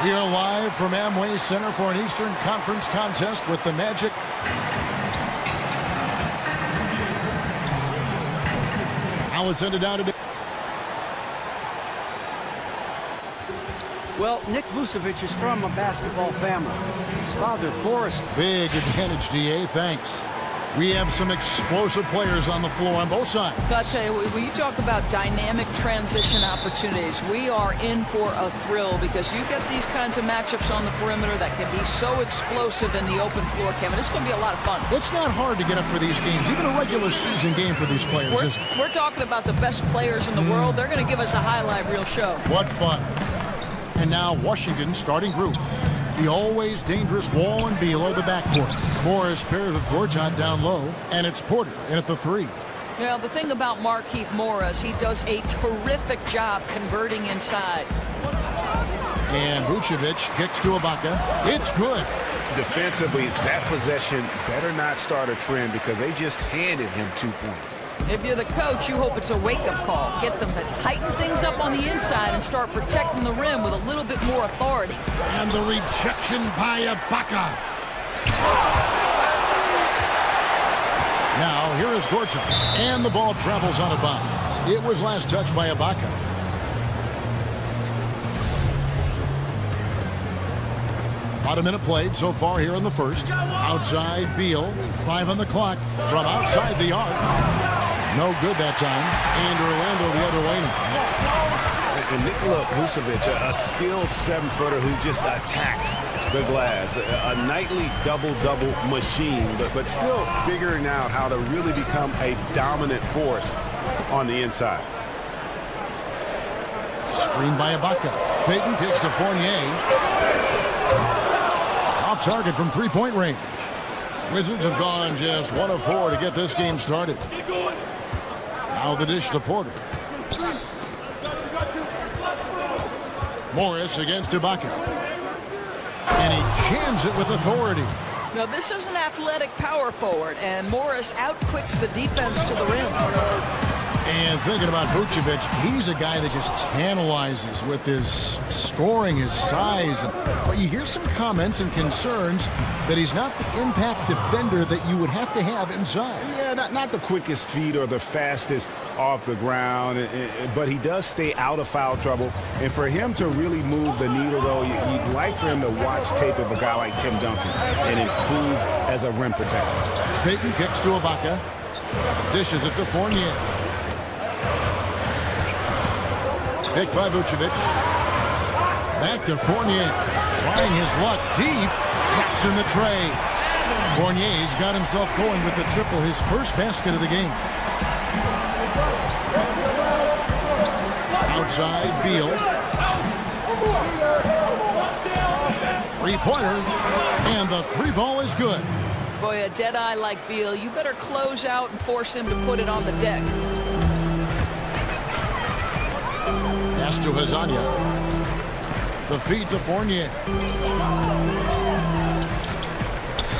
We are live from Amway Center for an Eastern Conference contest with the Magic. Now it's ended down today. Well, Nick Vucevic is from a basketball family. His father, Boris. Big advantage, DA. Thanks. We have some explosive players on the floor on both sides. I'll tell you, when you talk about dynamic transition opportunities, we are in for a thrill because you get these kinds of matchups on the perimeter that can be so explosive in the open floor, Kevin. It's going to be a lot of fun. It's not hard to get up for these games, even a regular season game for these players. We're talking about the best players in the world. They're going to give us a highlight reel show. What fun. And now Washington's starting group. The always dangerous Wall and Beal are the backcourt. Morris pairs with Gortat down low, and it's Porter in at the 3. Well, the thing about Markieff Morris, he does a terrific job converting inside. And Vucevic kicks to Ibaka. It's good. Defensively, that possession better not start a trend because they just handed him 2 points. If you're the coach, you hope it's a wake-up call. Get them to tighten things up on the inside and start protecting the rim with a little bit more authority. And the rejection by Ibaka. Now, here is Gortat. And the ball travels out of bounds. It was last touched by Ibaka. About a minute played so far here in the first. Outside, Beal. 5 on the clock from outside the arc. No good that time. And Orlando the other way now. And Nikola Vucevic, a skilled 7-footer who just attacks the glass. A nightly double-double machine, but still figuring out how to really become a dominant force on the inside. Screen by Ibaka. Payton kicks to Fournier. Off target from three-point range. Wizards have gone just 1 of 4 to get this game started. Now the dish to Porter. Morris against Ibaka. And he jams it with authority. Now, this is an athletic power forward, and Morris outquicks the defense to the rim. And thinking about Vucevic, he's a guy that just tantalizes with his scoring, his size. But you hear some comments and concerns that he's not the impact defender that you would have to have inside. Yeah, not the quickest feet or the fastest off the ground, but he does stay out of foul trouble. And for him to really move the needle, though, you'd like for him to watch tape of a guy like Tim Duncan and improve as a rim protector. Payton kicks to Ibaka. Dishes it to Fournier. Picked by Vucevic. Back to Fournier. Trying his luck deep. Taps in the tray. Fournier's got himself going with the triple, his first basket of the game. Outside, Beal. Three-pointer. And the 3-ball is good. Boy, a dead eye like Beal, you better close out and force him to put it on the deck. Pass to Hazanya. The feed to Fournier.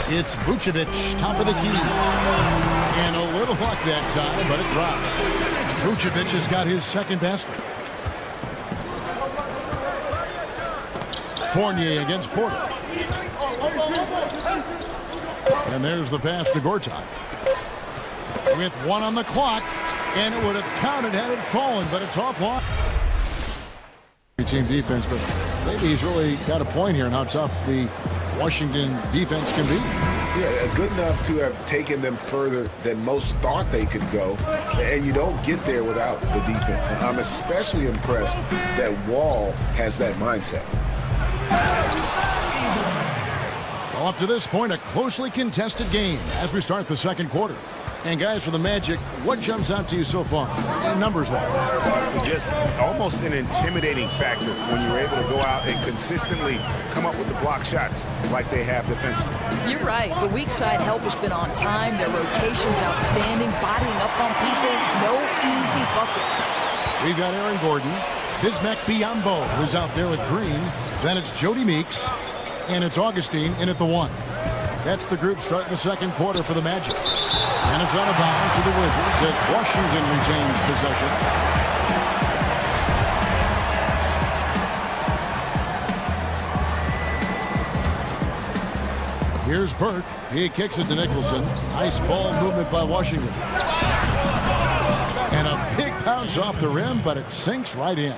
It's Vucevic, top of the key. And a little luck that time, but it drops. Vucevic has got his second basket. Fournier against Porter. And there's the pass to Gortat. With 1 on the clock, and it would have counted had it fallen, but it's offline. Team defense, but maybe he's really got a point here in how tough the Washington defense can be. Yeah, good enough to have taken them further than most thought they could go, and you don't get there without the defense. I'm especially impressed that Wall has that mindset. Well, up to this point, a closely contested game as we start the second quarter. And guys, for the Magic, what jumps out to you so far, numbers-wise? Just almost an intimidating factor when you're able to go out and consistently come up with the block shots like they have defensively. You're right. The weak side help has been on time. Their rotation's outstanding, bodying up on people. No easy buckets. We've got Aaron Gordon, Bismack Biyombo, who's out there with Green. Then it's Jody Meeks, and it's Augustine in at the 1. That's the group starting the second quarter for the Magic. And it's out of bounds to the Wizards as Washington retains possession. Here's Burke. He kicks it to Nicholson. Nice ball movement by Washington. And a big bounce off the rim, but it sinks right in.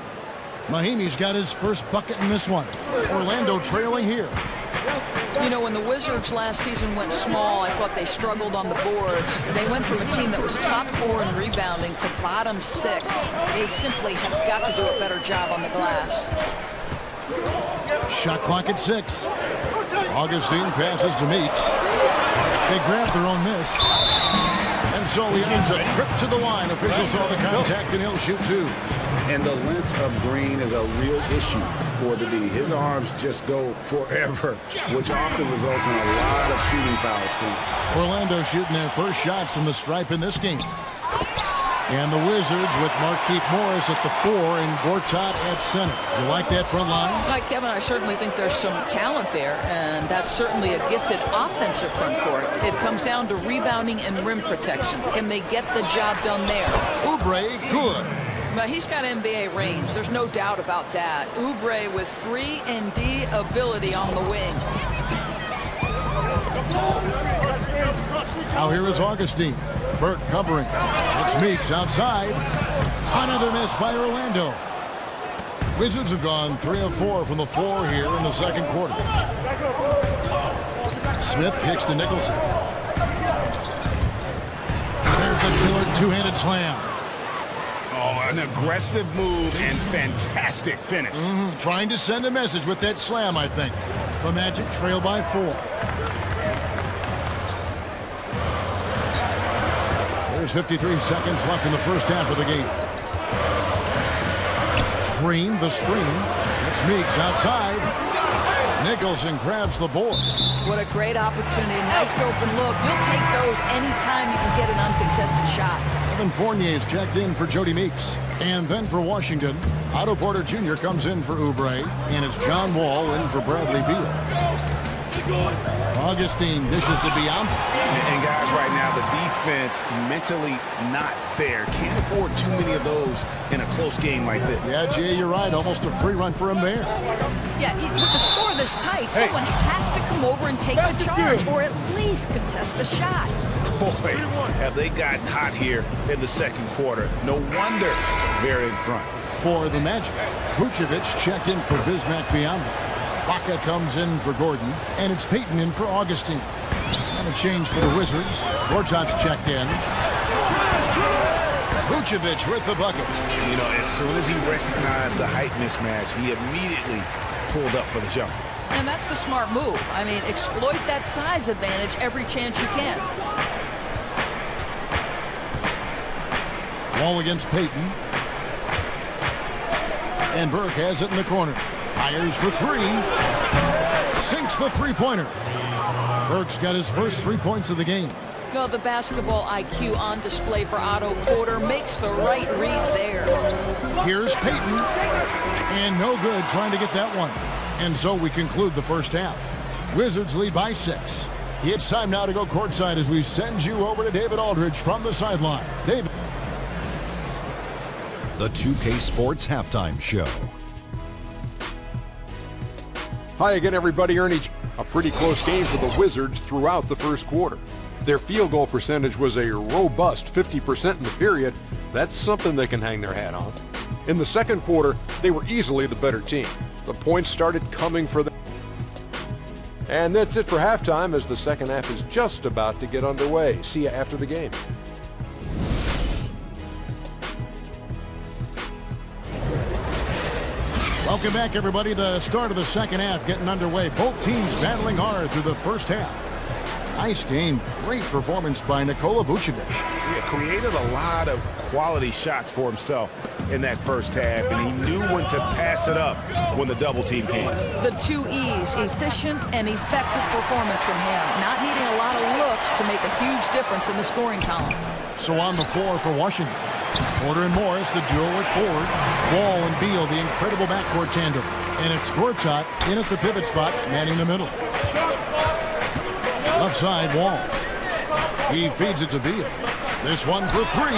Mahinmi's got his first bucket in this one. Orlando trailing here. You know, when the Wizards last season went small, I thought they struggled on the boards. They went from a team that was top 4 in rebounding to bottom 6. They simply have got to do a better job on the glass. Shot clock at 6. Augustine passes to Meeks. They grab their own miss. And so he ends a trip to the line. Officials saw the contact and he'll shoot 2. And the length of Green is a real issue for the D. His arms just go forever, which often results in a lot of shooting fouls for him. Orlando shooting their first shots from the stripe in this game. And the Wizards with Markieff Morris at the 4 and Gortat at center. You like that front line? Like Kevin, I certainly think there's some talent there, and that's certainly a gifted offensive front court. It comes down to rebounding and rim protection. Can they get the job done there? Oubre, good. But he's got NBA range. There's no doubt about that. Oubre with 3-and-D ability on the wing. Now here is Augustine. Burke covering. It's Meeks outside. Another miss by Orlando. Wizards have gone 3 of 4 from the floor here in the second quarter. Smith kicks to Nicholson. There's the killer two-handed slam. Oh, an aggressive move and fantastic finish. Trying to send a message with that slam, I think. The Magic trail by 4. There's 53 seconds left in the first half of the game. Green, the screen. It's Meeks outside. Nicholson grabs the board. What a great opportunity. Nice open look. You'll take those anytime you can get an uncontested shot. Evan Fournier's checked in for Jody Meeks. And then for Washington, Otto Porter Jr. comes in for Oubre. And it's John Wall in for Bradley Beal. Augustine dishes to Biombo. And guys, right now, the defense mentally not there. Can't afford too many of those in a close game like this. Yeah, Jay, you're right. Almost a free run for him there. Yeah, with the score this tight, someone has to come over and take the charge or at least contest the shot. Boy, have they gotten hot here in the second quarter. No wonder they're in front. For the Magic, Vucevic checked in for Bismack Biyombo. Baca comes in for Gordon, and it's Payton in for Augustine. And a change for the Wizards. Gortat's checked in. Vucevic with the bucket. You know, as soon as he recognized the height mismatch, he immediately pulled up for the jump. And that's the smart move. I mean, exploit that size advantage every chance you can. Wall against Payton. And Burke has it in the corner. Fires for 3. Sinks the three-pointer. Burke's got his first 3 points of the game. Well, the basketball IQ on display for Otto Porter makes the right read there. Here's Payton. And no good trying to get that one. And so we conclude the first half. Wizards lead by 6. It's time now to go courtside as we send you over to David Aldridge from the sideline. David. The 2K Sports Halftime Show. Hi again, everybody. Ernie. A pretty close game for the Wizards throughout the first quarter. Their field goal percentage was a robust 50% in the period. That's something they can hang their hat on. In the second quarter, they were easily the better team. The points started coming for them. And that's it for halftime as the second half is just about to get underway. See you after the game. Welcome back, everybody. The start of the second half getting underway. Both teams battling hard through the first half. Nice game. Great performance by Nikola Vucevic. He created a lot of quality shots for himself in that first half, and he knew when to pass it up when the double team came. The 2 E's, efficient and effective performance from him. Not needing a lot of looks to make a huge difference in the scoring column. So on the floor for Washington. Porter and Morris, the duo at forward. Wall and Beal, the incredible backcourt tandem. And it's Gortat in at the pivot spot, manning the middle. Left side, Wall. He feeds it to Beal. This one for 3.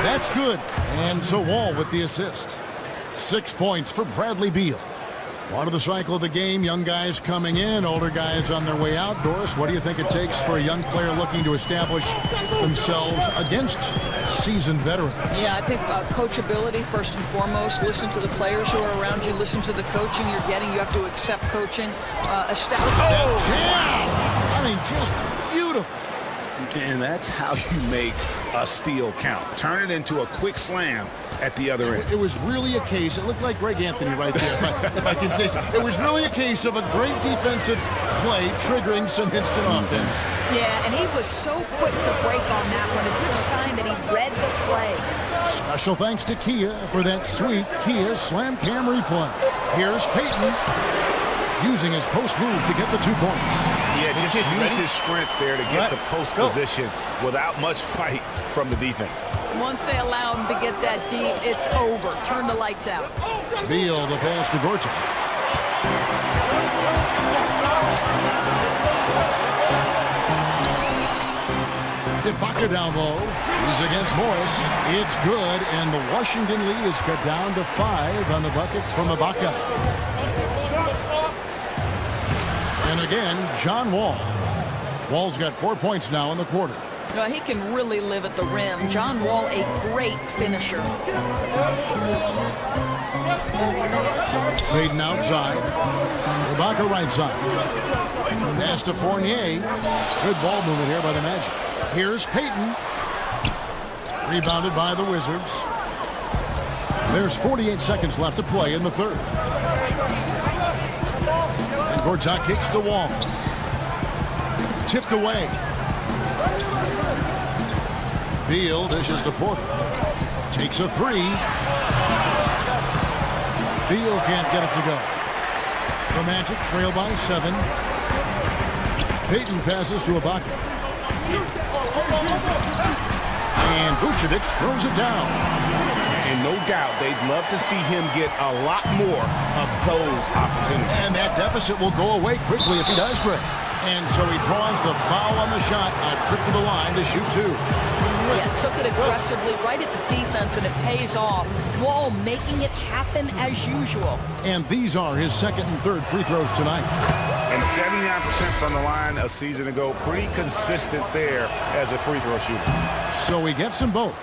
That's good. And so Wall with the assist. 6 points for Bradley Beal. Part of the cycle of the game, young guys coming in, older guys on their way out. Doris, what do you think it takes for a young player looking to establish themselves against seasoned veterans? Yeah, I think coachability first and foremost. Listen to the players who are around you. Listen to the coaching you're getting. You have to accept coaching. Establish. I mean, just beautiful. And that's how you make a steal count. Turn it into a quick slam at the other end. It was really a case, it looked like Greg Anthony right there, if I can say so. It was really a case of a great defensive play triggering some instant offense. Yeah, and he was so quick to break on that one. A good sign that he read the play. Special thanks to Kia for that sweet Kia Slam Cam replay. Here's Peyton using his post move to get the 2 points. Yeah, just used his strength there to get the post position without much fight from the defense. Once they allow him to get that deep, it's over. Turn the lights out. Beal, the pass to Gorcha. Ibaka down low. He's against Morris. It's good, and the Washington lead is cut down to 5 on the bucket from Ibaka. And again, John Wall. Wall's got 4 points now in the quarter. Well, he can really live at the rim. John Wall, a great finisher. Peyton outside. Ibaka right side. Pass to Fournier. Good ball movement here by the Magic. Here's Peyton. Rebounded by the Wizards. There's 48 seconds left to play in the third. And Gortat kicks to Wall. Tipped away. Beal dishes to Porter. Takes a 3. Beal can't get it to go. The Magic trail by 7. Peyton passes to Ibaka. And Vucevic throws it down. And no doubt they'd love to see him get a lot more of those opportunities. And that deficit will go away quickly if he does, Greg. And so he draws the foul on the shot, a trip to the line to shoot 2. Yeah, took it aggressively right at the defense, and it pays off. Wall making it happen as usual. And these are his second and third free throws tonight. And 79% from the line a season ago. Pretty consistent there as a free throw shooter. So he gets them both.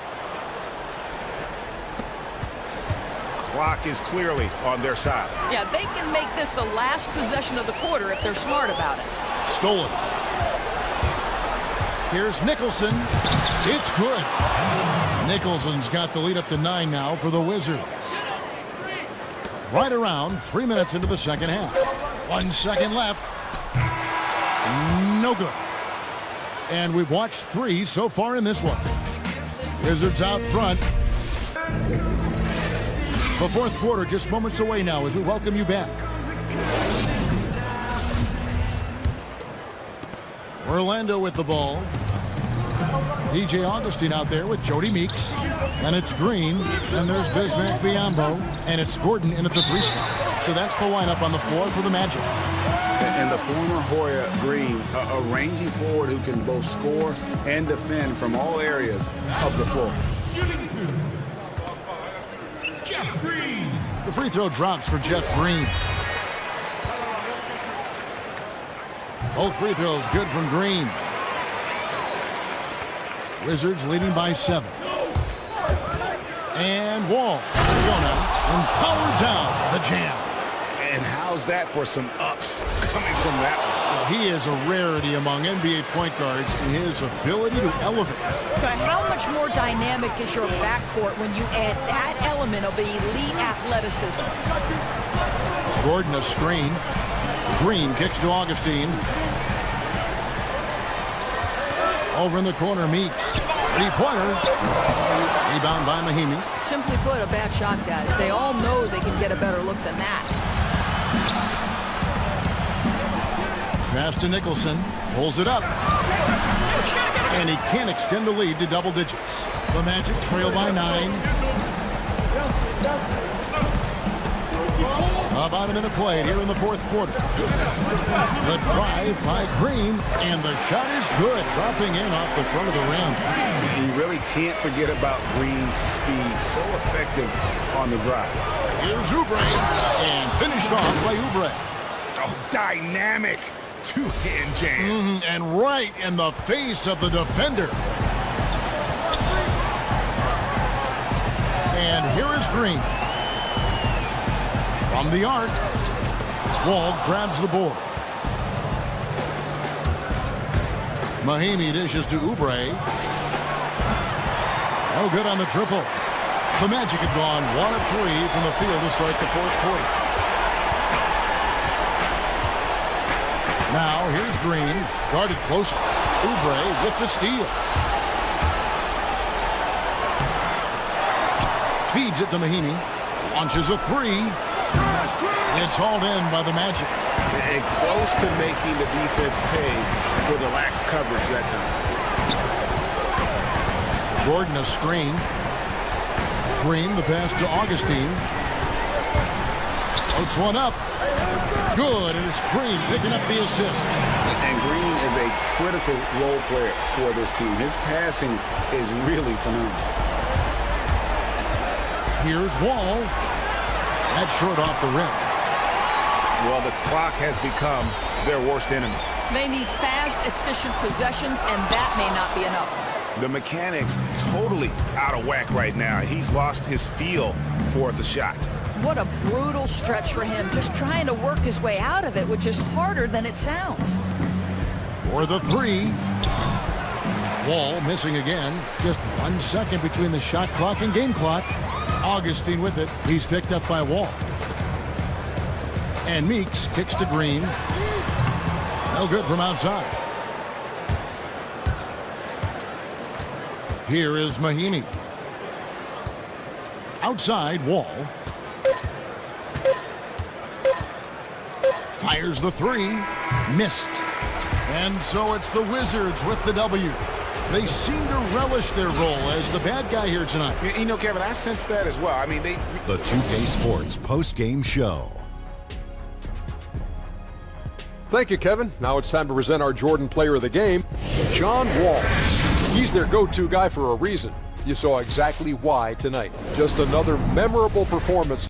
Clock is clearly on their side. Yeah, they can make this the last possession of the quarter if they're smart about it. Stolen. Here's Nicholson. It's good. Nicholson's got the lead up to 9 now for the Wizards. Right around 3 minutes into the second half. 1 second left. No good. And we've watched 3 so far in this one. Wizards out front. The fourth quarter just moments away now as we welcome you back. Orlando with the ball. DJ Augustine out there with Jody Meeks. And it's Green. And there's Bismack Biyombo. And it's Gordon in at the 3 spot. So that's the lineup on the floor for the Magic. And the former Hoya Green, a rangy forward who can both score and defend from all areas of the floor. Jeff Green. The free throw drops for Jeff Green. Both free throws good from Green. Wizards leading by 7. And Wall. And powered down the jam. And how's that for some ups coming from that one? He is a rarity among NBA point guards in his ability to elevate. But how much more dynamic is your backcourt when you add that element of elite athleticism? Gordon a screen. Green kicks to Augustine. Over in the corner, Meeks. 3-pointer. Rebound by Mahimi. Simply put, a bad shot, guys. They all know they can get a better look than that. Pass to Nicholson. Pulls it up. And he can't extend the lead to double digits. The Magic trail by 9. About a minute played here in the fourth quarter. The drive by Green, and the shot is good, dropping in off the front of the rim. You really can't forget about Green's speed. So effective on the drive. Here's Oubre, and finished off by Oubre. Oh, dynamic two-hand jam. And right in the face of the defender. And here is Green. From the arc, Wall grabs the board. Mahinmi dishes to Oubre. No good on the triple. The Magic had gone 1 of 3 from the field to start the fourth quarter. Now here's Green, guarded closer. Oubre with the steal. Feeds it to Mahinmi. Launches a 3. It's hauled in by the Magic. And close to making the defense pay for the lax coverage that time. Gordon a screen. Green the pass to Augustine. Floats one up. Good, and it's Green picking up the assist. And Green is a critical role player for this team. His passing is really phenomenal. Here's Wall. That's short off the rim. Well, the clock has become their worst enemy. They need fast, efficient possessions, and that may not be enough. The mechanics totally out of whack right now. He's lost his feel for the shot. What a brutal stretch for him, just trying to work his way out of it, which is harder than it sounds. For the 3. Wall missing again. Just 1 second between the shot clock and game clock. Augustine with it. He's picked up by Wall. And Meeks kicks to Green. No good from outside. Here is Mahinmi. Outside, Wall. Fires the 3. Missed. And so it's the Wizards with the W. They seem to relish their role as the bad guy here tonight. You know, Kevin, I sense that as well. I mean, The 2K Sports post-game show. Thank you, Kevin. Now it's time to present our Jordan Player of the Game, John Wall. He's their go-to guy for a reason. You saw exactly why tonight. Just another memorable performance.